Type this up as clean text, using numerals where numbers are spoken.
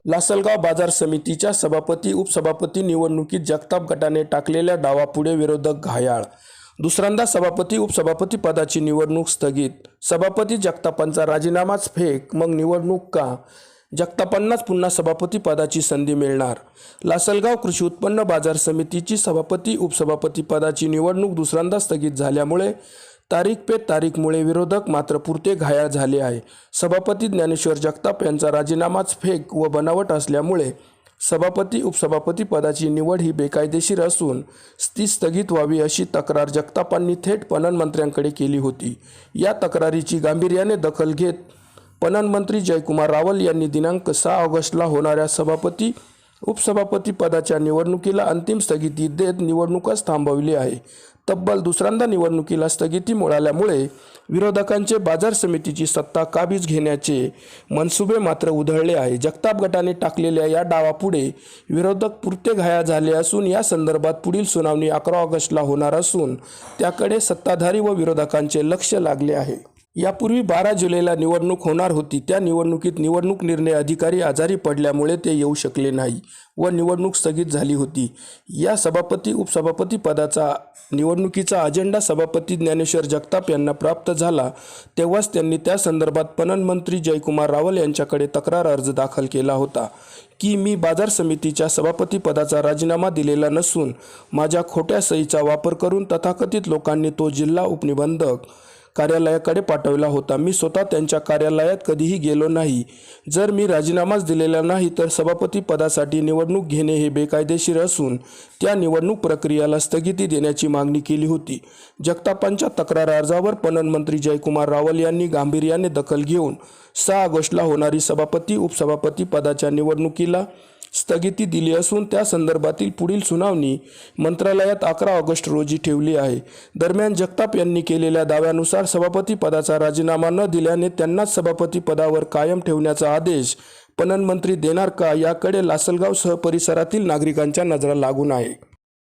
लासलगाव बाजार समितीच्या सभापती उपसभापती निवडणुकीत जगताप गटाने टाकलेल्या डावापुढे विरोधक घायाळ। दुसऱ्यांदा सभापती उपसभापती पदाची निवडणूक स्थगित। सभापती जगतापांचा राजीनामाच फेक, मग निवडणूक का? जगतापांनाच पुन्हा सभापती पदाची संधी मिळणार। लासलगाव कृषी उत्पन्न बाजार समितीची सभापती उपसभापती पदाची निवडणूक दुसऱ्यांदा स्थगित झाल्यामुळे तारीख पे तारीखमुळे विरोधक मात्र पुरते घायाळ झाले आहे। सभापती ज्ञानेश्वर जगताप यांचा राजीनामाच फेक व बनावट असल्यामुळे सभापती उपसभापती पदाची निवड ही बेकायदेशीर असून ती स्थगित व्हावी अशी तक्रार जगतापांनी थेट पणन मंत्र्यांकडे केली होती। या तक्रारीची गांभीर्याने दखल घेत पणन मंत्री जयकुमार रावल यांनी दिनांक 6 ऑगस्टला होणाऱ्या सभापती उपसभापती पदाच्या निवडणुकीला अंतिम स्थगिती देत निवडणूकच थांबवली आहे। तब्बल दुसऱ्यांदा निवडणुकीला स्थगिती मिळाल्यामुळे विरोधकांचे बाजार समितीची सत्ता काबीज घेण्याचे मनसुबे मात्र उधळले आहे। जगताप गटाने टाकलेल्या या डावापुढे विरोधक पुरते घायाळ झाले असून या संदर्भात पुढील सुनावणी 11 ऑगस्टला होणार असून त्याकडे सत्ताधारी व विरोधकांचे लक्ष लागले आहे। यापूर्वी 12 जुलैला निवडणूक होणार होती। त्या निवडणुकीत निवडणूक निर्णय अधिकारी आजारी पडल्यामुळे ते येऊ शकले नाही व निवडणूक स्थगित झाली होती। या सभापती उपसभापती पदाचा निवडणुकीचा अजेंडा सभापती ज्ञानेश्वर जगताप यांना प्राप्त झाला तेव्हाच त्यांनी त्या संदर्भात पणन मंत्री जयकुमार रावल यांच्याकडे तक्रार अर्ज दाखल केला होता की मी बाजार समितीच्या सभापती पदाचा राजीनामा दिलेला नसून माझ्या खोट्या सहीचा वापर करून तथाकथित लोकांनी तो जिल्हा उपनिबंधक कार्यालयाकडे पाठवला होता। मी स्वतः त्यांच्या कार्यालयात कधीही गेलो नाही। जर मी राजीनामाच दिलेला नाही तर सभापती पदासाठी निवडणूक घेणे हे बेकायदेशीर असून त्या निवडणूक प्रक्रियेला स्थगिती देण्याची मागणी केली होती। जगतापांच्या तक्रार अर्जावर पणन मंत्री जयकुमार रावल यांनी गांभीर्याने दखल घेऊन 6 ऑगस्टला होणारी सभापती उपसभापती पदाच्या निवडणुकीला स्थगिती दिली असून त्या संदर्भातील पुढील सुनावणी मंत्रालयात 11 ऑगस्ट रोजी ठेवली आहे। दरम्यान जगताप यांनी केलेल्या दाव्यानुसार सभापती पदाचा राजीनामा न दिल्याने त्यांनाच सभापती पदावर कायम ठेवण्याचा आदेश पणन मंत्री देणार का, याकडे लासलगावसह परिसरातील नागरिकांच्या नजरा लागून आहे।